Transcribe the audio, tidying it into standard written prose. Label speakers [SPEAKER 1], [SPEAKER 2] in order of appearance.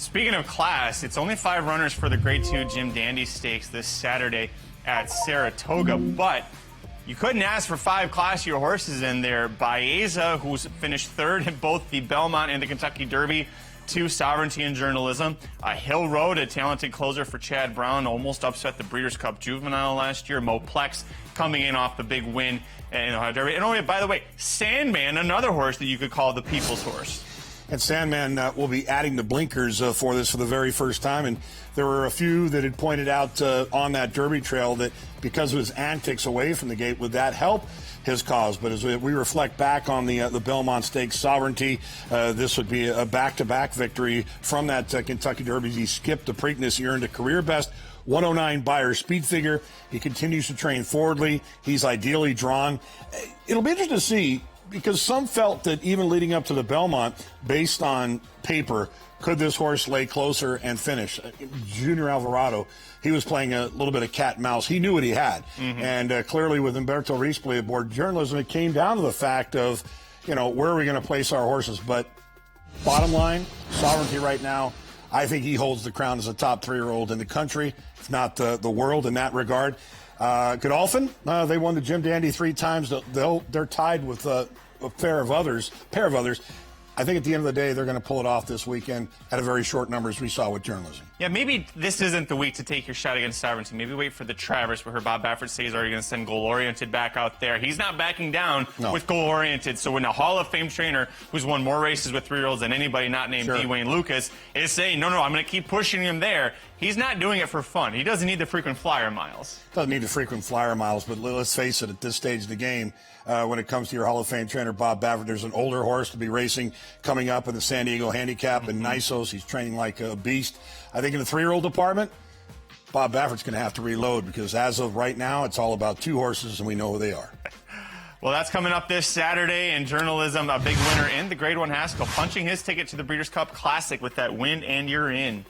[SPEAKER 1] Speaking of class, it's only 5 runners for the Grade 2 Jim Dandy Stakes this Saturday at Saratoga, but you couldn't ask for 5 classier horses in there. Baeza, who's finished 3rd in both the Belmont and the Kentucky Derby, 2 Sovereignty and Journalism. Hill Road, a talented closer for Chad Brown, almost upset the Breeders' Cup Juvenile last year. Mo Plex coming in off the big win in the Ohio Derby. And oh, yeah, by the way, Sandman, another horse that you could call the people's horse.
[SPEAKER 2] And Sandman will be adding the blinkers for this for the very first time. And there were a few that had pointed out on that Derby trail that because of his antics away from the gate, would that help his cause? But as we reflect back on the Belmont Stakes Sovereignty, this would be a back-to-back victory from that Kentucky Derby. He skipped the Preakness. He earned a career best 109 Beyer speed figure. He continues to train forwardly. He's ideally drawn. It'll be interesting to see, because some felt that even leading up to the Belmont, based on paper, could this horse lay closer and finish? Junior Alvarado, he was playing a little bit of cat and mouse. He knew what he had. And clearly with Humberto Rispoli aboard journalism, it came down to the fact of, where are we going to place our horses? But bottom line, Sovereignty right now, I think he holds the crown as a top 3-year-old in the country, if not the world in that regard. Godolphin, they won the Jim Dandy 3 times. They're tied with a pair of others. I think at the end of the day, they're going to pull it off this weekend at a very short number, as we saw with journalism.
[SPEAKER 1] Yeah, maybe this isn't the week to take your shot against Sovereignty. Maybe wait for the Travers, where Bob Baffert says he's already going to send Goal Oriented back out there. He's not backing down with Goal Oriented. So when a Hall of Fame trainer who's won more races with 3-year-olds than anybody not named D. Wayne Lucas is saying, no, I'm going to keep pushing him there, he's not doing it for fun. He doesn't need the frequent flyer miles.
[SPEAKER 2] Doesn't need the frequent flyer miles, but let's face it, at this stage of the game, when it comes to your Hall of Fame trainer, Bob Baffert, there's an older horse to be racing coming up in the San Diego Handicap, and Nisos, he's training like a beast. I think in the 3-year-old department, Bob Baffert's going to have to reload, because as of right now, it's all about 2 horses, and we know who they are.
[SPEAKER 1] Well, that's coming up this Saturday in journalism. A big winner in the Grade 1 Haskell, punching his ticket to the Breeders' Cup Classic with that win, and you're in.